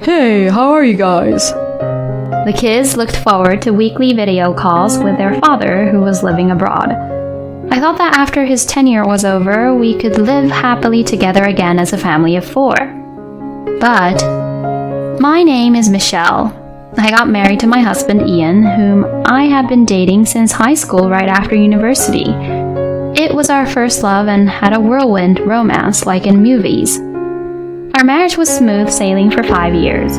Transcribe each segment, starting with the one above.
Hey, how are you guys? The kids looked forward to weekly video calls with their father, who was living abroad. I thought that after his tenure was over, we could live happily together again as a family of 4. But my name is Michelle. I got married to my husband Ian, whom I had been dating since high school right after university. It was our first love and had a whirlwind romance like in movies. Our marriage was smooth sailing for 5 years.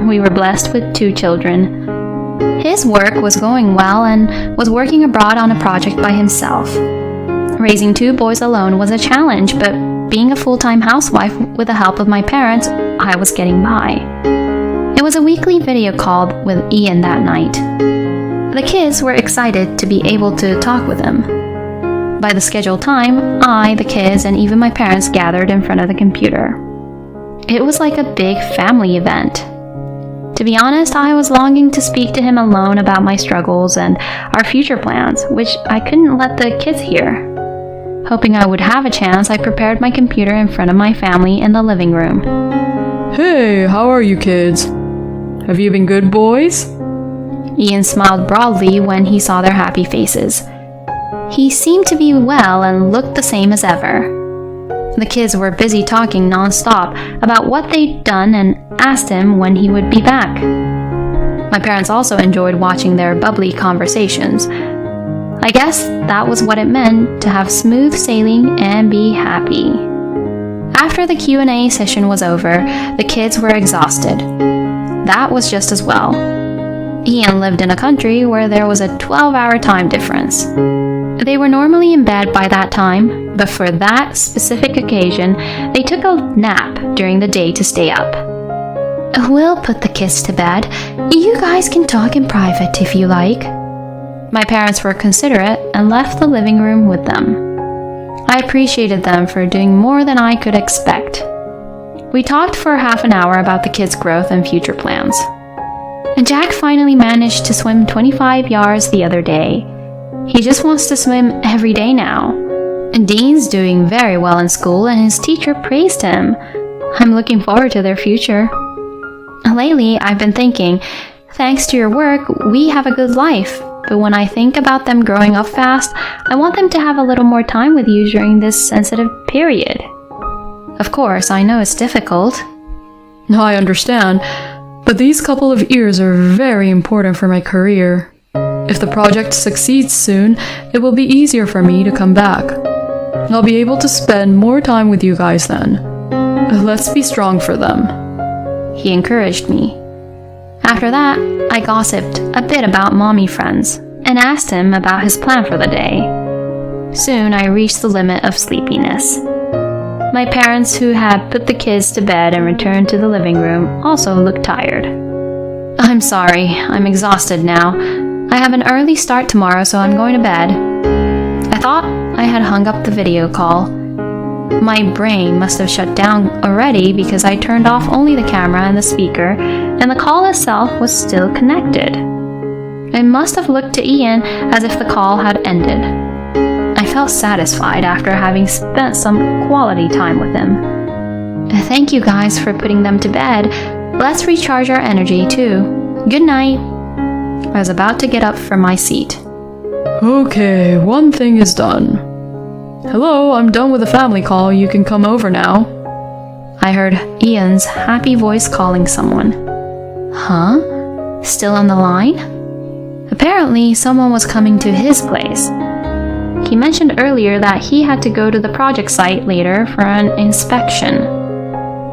We were blessed with 2 children. His work was going well and was working abroad on a project by himself. Raising 2 boys alone was a challenge, but being a full-time housewife with the help of my parents, I was getting by. It was a weekly video call with Ian that night. The kids were excited to be able to talk with him. By the scheduled time, I, the kids, and even my parents gathered in front of the computer. It was like a big family event. To be honest, I was longing to speak to him alone about my struggles and our future plans, which I couldn't let the kids hear. Hoping I would have a chance, I prepared my computer in front of my family in the living room. Hey, how are you kids? Have you been good boys? Ian smiled broadly when he saw their happy faces. He seemed to be well and looked the same as ever. The kids were busy talking non-stop about what they'd done and asked him when he would be back. My parents also enjoyed watching their bubbly conversations. I guess that was what it meant to have smooth sailing and be happy. After the Q&A session was over, the kids were exhausted. That was just as well. Ian lived in a country where there was a 12-hour time difference. They were normally in bed by that time, but for that specific occasion, they took a nap during the day to stay up. We'll put the kids to bed. You guys can talk in private if you like. My parents were considerate and left the living room with them. I appreciated them for doing more than I could expect. We talked for half an hour about the kids' growth and future plans. Jack finally managed to swim 25 yards the other day. He just wants to swim every day now. Dean's doing very well in school and his teacher praised him. I'm looking forward to their future. Lately, I've been thinking, thanks to your work, we have a good life. But when I think about them growing up fast, I want them to have a little more time with you during this sensitive period. Of course, I know it's difficult. I understand, but these couple of years are very important for my career. If the project succeeds soon, it will be easier for me to come back. I'll be able to spend more time with you guys then. Let's be strong for them. He encouraged me. After that, I gossiped a bit about mommy friends and asked him about his plan for the day. Soon I reached the limit of sleepiness. My parents, who had put the kids to bed and returned to the living room, also looked tired. I'm sorry, I'm exhausted now. I have an early start tomorrow, so I'm going to bed. I thought I had hung up the video call. My brain must have shut down already because I turned off only the camera and the speaker, and the call itself was still connected. I must have looked to Ian as if the call had ended. I felt satisfied after having spent some quality time with him. Thank you guys for putting them to bed. Let's recharge our energy too. Good night. I was about to get up from my seat. Okay, one thing is done. Hello, I'm done with the family call. You can come over now. I heard Ian's happy voice calling someone. Huh? Still on the line? Apparently, someone was coming to his place. He mentioned earlier that he had to go to the project site later for an inspection.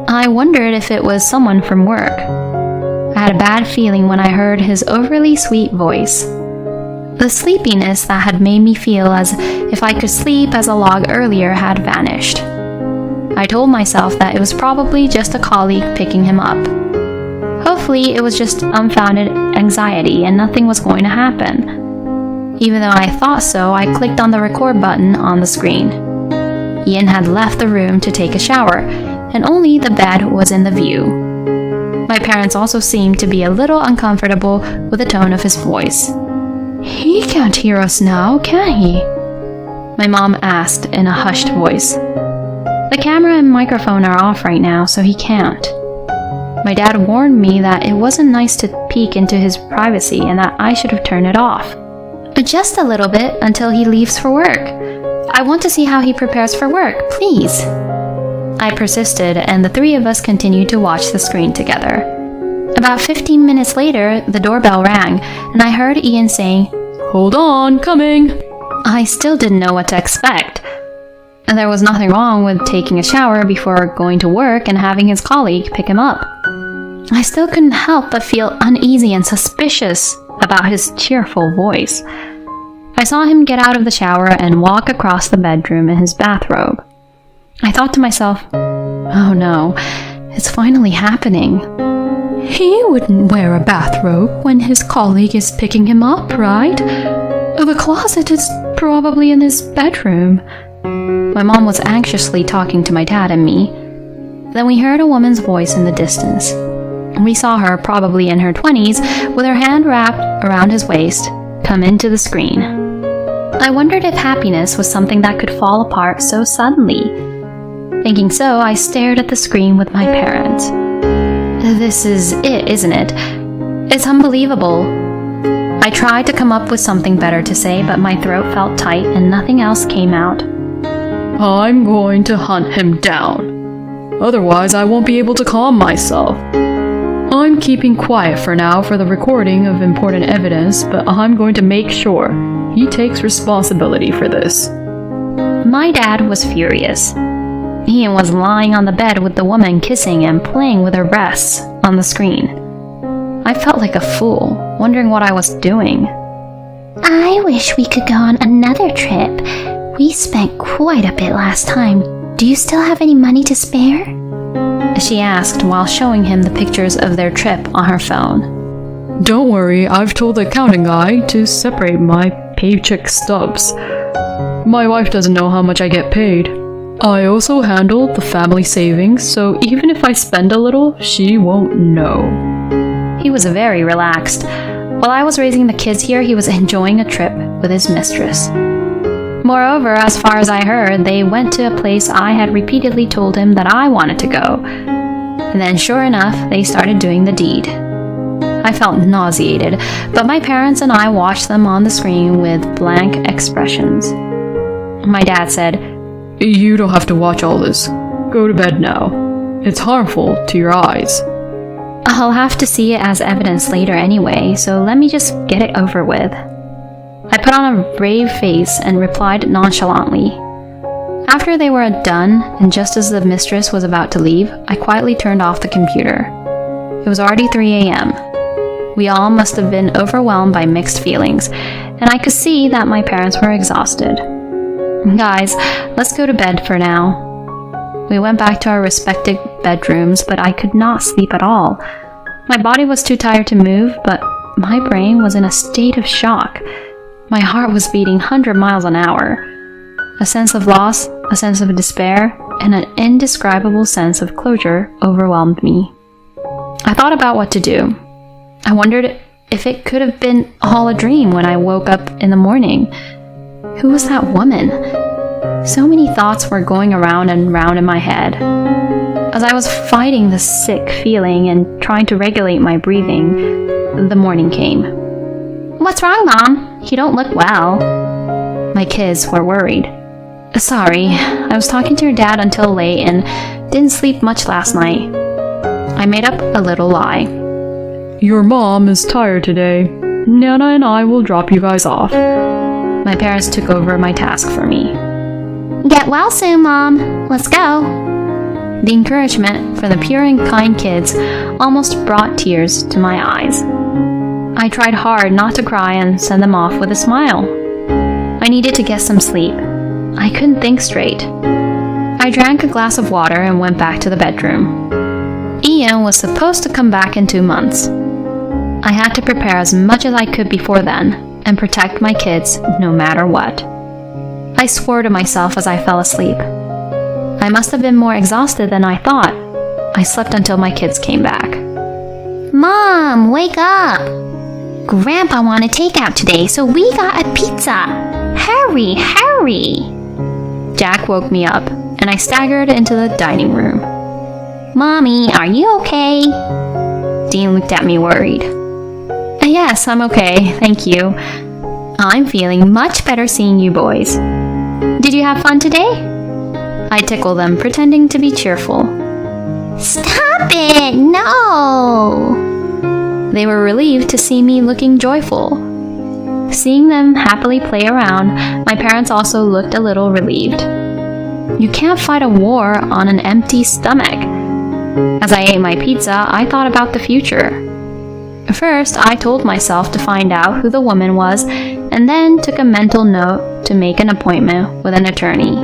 I wondered if it was someone from work. I had a bad feeling when I heard his overly sweet voice. The sleepiness that had made me feel as if I could sleep as a log earlier had vanished. I told myself that it was probably just a colleague picking him up. Hopefully, it was just unfounded anxiety and nothing was going to happen. Even though I thought so, I clicked on the record button on the screen. Ian had left the room to take a shower, and only the bed was in the view. My parents also seemed to be a little uncomfortable with the tone of his voice. He can't hear us now, can he? My mom asked in a hushed voice. The camera and microphone are off right now, so he can't. My dad warned me that it wasn't nice to peek into his privacy and that I should have turned it off. Just a little bit until he leaves for work. I want to see how he prepares for work, please. I persisted, and the three of us continued to watch the screen together. About 15 minutes later, the doorbell rang, and I heard Ian saying, "Hold on, coming." I still didn't know what to expect. And there was nothing wrong with taking a shower before going to work and having his colleague pick him up. I still couldn't help but feel uneasy and suspicious about his cheerful voice. I saw him get out of the shower and walk across the bedroom in his bathrobe. I thought to myself, oh no, it's finally happening. He wouldn't wear a bathrobe when his colleague is picking him up, right? The closet is probably in his bedroom. My mom was anxiously talking to my dad and me. Then we heard a woman's voice in the distance. We saw her, probably in her 20s, with her hand wrapped around his waist, come into the screen. I wondered if happiness was something that could fall apart so suddenly. Thinking so, I stared at the screen with my parents. This is it, isn't it? It's unbelievable. I tried to come up with something better to say, but my throat felt tight and nothing else came out. I'm going to hunt him down. Otherwise, I won't be able to calm myself. I'm keeping quiet for now for the recording of important evidence, but I'm going to make sure he takes responsibility for this. My dad was furious. Ian was lying on the bed with the woman kissing and playing with her breasts on the screen. I felt like a fool, wondering what I was doing. I wish we could go on another trip. We spent quite a bit last time. Do you still have any money to spare? She asked while showing him the pictures of their trip on her phone. Don't worry, I've told the accounting guy to separate my paycheck stubs. My wife doesn't know how much I get paid. I also handle the family savings, so even if I spend a little, she won't know. He was very relaxed. While I was raising the kids here, he was enjoying a trip with his mistress. Moreover, as far as I heard, they went to a place I had repeatedly told him that I wanted to go. And then, sure enough, they started doing the deed. I felt nauseated, but my parents and I watched them on the screen with blank expressions. My dad said, "You don't have to watch all this. Go to bed now. It's harmful to your eyes." I'll have to see it as evidence later anyway, so let me just get it over with. I put on a brave face and replied nonchalantly. After they were done, and just as the mistress was about to leave, I quietly turned off the computer. It was already 3 a.m. We all must have been overwhelmed by mixed feelings, and I could see that my parents were exhausted. Guys, let's go to bed for now. We went back to our respective bedrooms, but I could not sleep at all. My body was too tired to move, but my brain was in a state of shock. My heart was beating 100 miles an hour. A sense of loss, a sense of despair, and an indescribable sense of closure overwhelmed me. I thought about what to do. I wondered if it could have been all a dream when I woke up in the morning. Who was that woman? So many thoughts were going around and round in my head. As I was fighting the sick feeling and trying to regulate my breathing, the morning came. What's wrong, Mom? You don't look well. My kids were worried. Sorry, I was talking to your dad until late and didn't sleep much last night. I made up a little lie. Your mom is tired today. Nana and I will drop you guys off. My parents took over my task for me. Get well soon, Mom. Let's go. The encouragement from the pure and kind kids almost brought tears to my eyes. I tried hard not to cry and send them off with a smile. I needed to get some sleep. I couldn't think straight. I drank a glass of water and went back to the bedroom. Ian was supposed to come back in 2 months. I had to prepare as much as I could before then and protect my kids no matter what. I swore to myself as I fell asleep. I must have been more exhausted than I thought. I slept until my kids came back. Mom, wake up! Grandpa wanted takeout today, so we got a pizza. Hurry, hurry! Jack woke me up, and I staggered into the dining room. Mommy, are you okay? Dean looked at me worried. Yes, I'm okay, thank you. I'm feeling much better seeing you boys. Did you have fun today? I tickle them, pretending to be cheerful. Stop it! No! They were relieved to see me looking joyful. Seeing them happily play around, my parents also looked a little relieved. You can't fight a war on an empty stomach. As I ate my pizza, I thought about the future. First, I told myself to find out who the woman was, and then took a mental note to make an appointment with an attorney.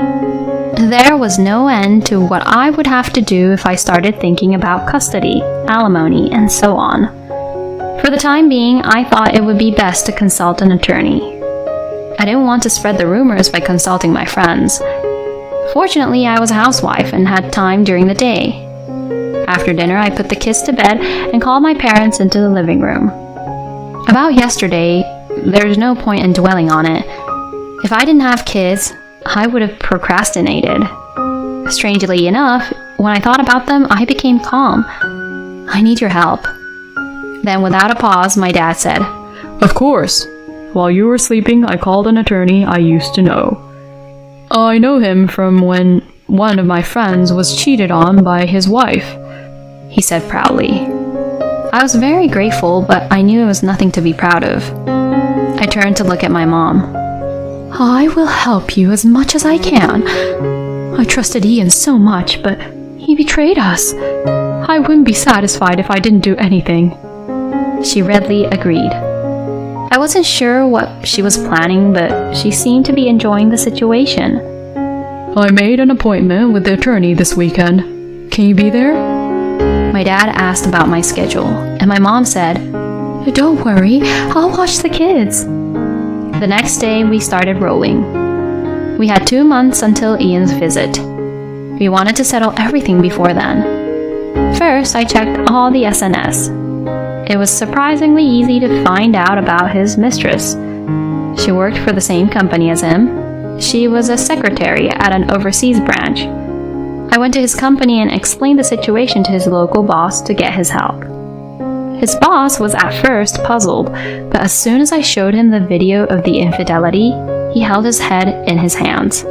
There was no end to what I would have to do if I started thinking about custody, alimony, and so on. For the time being, I thought it would be best to consult an attorney. I didn't want to spread the rumors by consulting my friends. Fortunately, I was a housewife and had time during the day. After dinner, I put the kids to bed and called my parents into the living room. About yesterday, there's no point in dwelling on it. If I didn't have kids, I would have procrastinated. Strangely enough, when I thought about them, I became calm. I need your help. Then, without a pause, my dad said, Of course. While you were sleeping, I called an attorney I used to know. I know him from when one of my friends was cheated on by his wife, he said proudly. I was very grateful, but I knew it was nothing to be proud of. I turned to look at my mom. I will help you as much as I can. I trusted Ian so much, but he betrayed us. I wouldn't be satisfied if I didn't do anything. She readily agreed. I wasn't sure what she was planning, but she seemed to be enjoying the situation. I made an appointment with the attorney this weekend. Can you be there? My dad asked about my schedule, and my mom said, Don't worry, I'll watch the kids. The next day, we started rolling. We had 2 months until Ian's visit. We wanted to settle everything before then. First, I checked all the SNS. It was surprisingly easy to find out about his mistress. She worked for the same company as him. She was a secretary at an overseas branch. I went to his company and explained the situation to his local boss to get his help. His boss was at first puzzled, but as soon as I showed him the video of the infidelity, he held his head in his hands.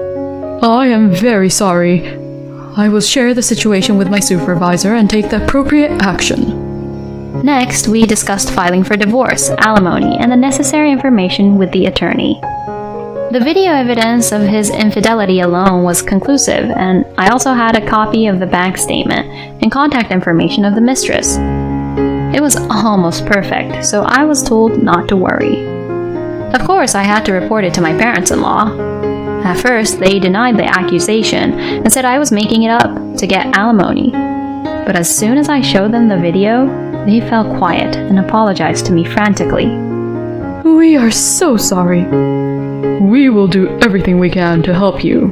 I am very sorry. I will share the situation with my supervisor and take the appropriate action. Next, we discussed filing for divorce, alimony, and the necessary information with the attorney. The video evidence of his infidelity alone was conclusive, and I also had a copy of the bank statement and contact information of the mistress. It was almost perfect, so I was told not to worry. Of course, I had to report it to my parents-in-law. At first, they denied the accusation and said I was making it up to get alimony. But as soon as I showed them the video, they fell quiet and apologized to me frantically. We are so sorry. We will do everything we can to help you.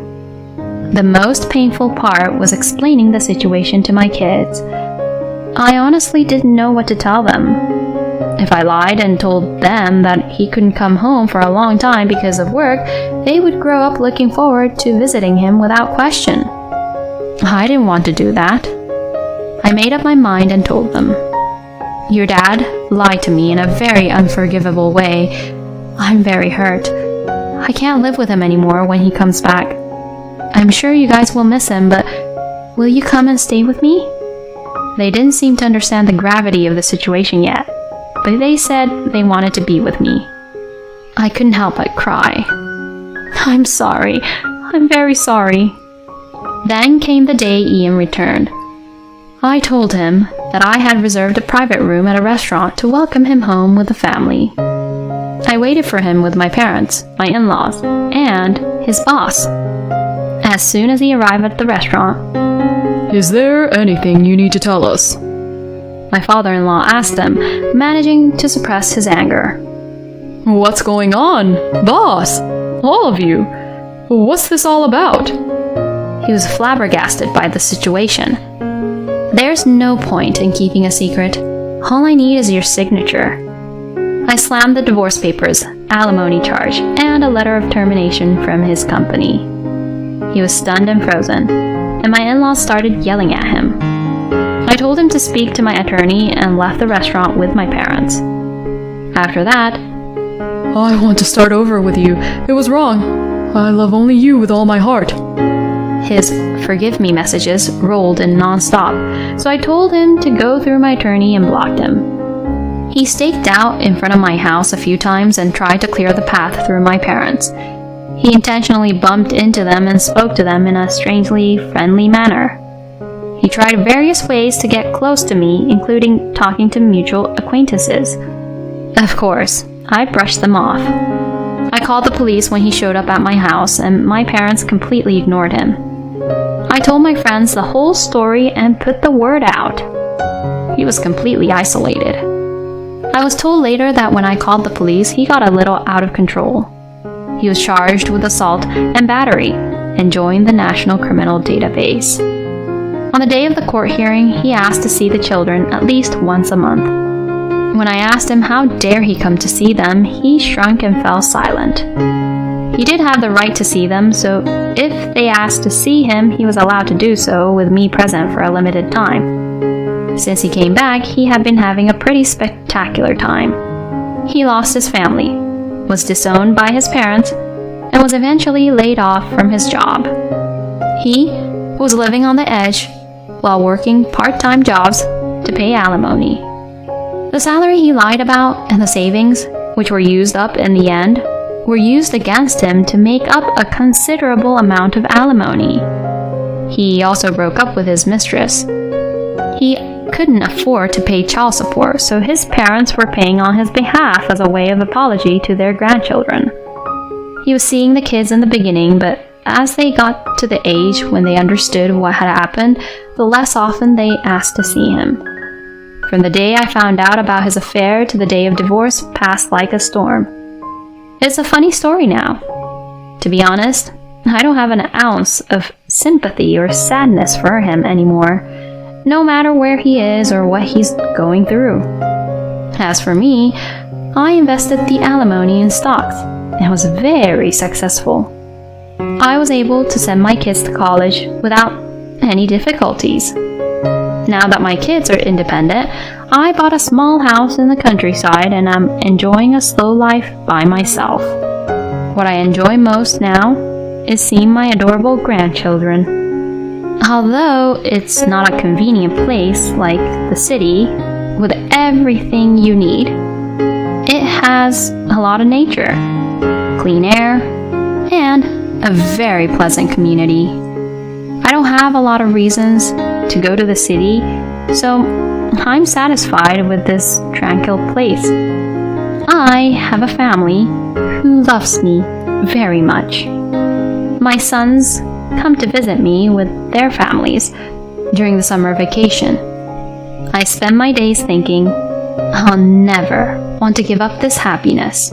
The most painful part was explaining the situation to my kids. I honestly didn't know what to tell them. If I lied and told them that he couldn't come home for a long time because of work, they would grow up looking forward to visiting him without question. I didn't want to do that. I made up my mind and told them. Your dad lied to me in a very unforgivable way. I'm very hurt. I can't live with him anymore when he comes back. I'm sure you guys will miss him, but will you come and stay with me? They didn't seem to understand the gravity of the situation yet, but they said they wanted to be with me. I couldn't help but cry. I'm sorry. I'm very sorry. Then came the day Ian returned. I told him that I had reserved a private room at a restaurant to welcome him home with the family. I waited for him with my parents, my in-laws, and his boss. As soon as he arrived at the restaurant, Is there anything you need to tell us? My father-in-law asked him, managing to suppress his anger. What's going on? Boss! All of you! What's this all about? He was flabbergasted by the situation. There's no point in keeping a secret. All I need is your signature. I slammed the divorce papers, alimony charge, and a letter of termination from his company. He was stunned and frozen, and my in-laws started yelling at him. I told him to speak to my attorney and left the restaurant with my parents. After that, I want to start over with you. It was wrong. I love only you with all my heart. his forgive me messages rolled in non-stop, so I told him to go through my attorney and blocked him. He staked out in front of my house a few times and tried to clear the path through my parents. He intentionally bumped into them and spoke to them in a strangely friendly manner. He tried various ways to get close to me, including talking to mutual acquaintances. Of course, I brushed them off. I called the police when he showed up at my house, and my parents completely ignored him. I told my friends the whole story and put the word out. He was completely isolated. I was told later that when I called the police, he got a little out of control. He was charged with assault and battery and joined the National Criminal Database. On the day of the court hearing, he asked to see the children at least once a month. When I asked him how dare he come to see them, he shrunk and fell silent. He did have the right to see them, so if they asked to see him, he was allowed to do so with me present for a limited time. Since he came back, he had been having a pretty spectacular time. He lost his family, was disowned by his parents, and was eventually laid off from his job. He was living on the edge while working part-time jobs to pay alimony. The salary he lied about and the savings, which were used up in the end, were used against him to make up a considerable amount of alimony. He also broke up with his mistress. He couldn't afford to pay child support, so his parents were paying on his behalf as a way of apology to their grandchildren. He was seeing the kids in the beginning, but as they got to the age when they understood what had happened, the less often they asked to see him. From the day I found out about his affair to the day of divorce passed like a storm. It's a funny story now. To be honest, I don't have an ounce of sympathy or sadness for him anymore, no matter where he is or what he's going through. As for me, I invested the alimony in stocks and was very successful. I was able to send my kids to college without any difficulties. Now that my kids are independent, I bought a small house in the countryside and I'm enjoying a slow life by myself. What I enjoy most now is seeing my adorable grandchildren. Although it's not a convenient place like the city with everything you need, it has a lot of nature, clean air, and a very pleasant community. I don't have a lot of reasons to go to the city, so I'm satisfied with this tranquil place. I have a family who loves me very much. My sons come to visit me with their families during the summer vacation. I spend my days thinking, I'll never want to give up this happiness.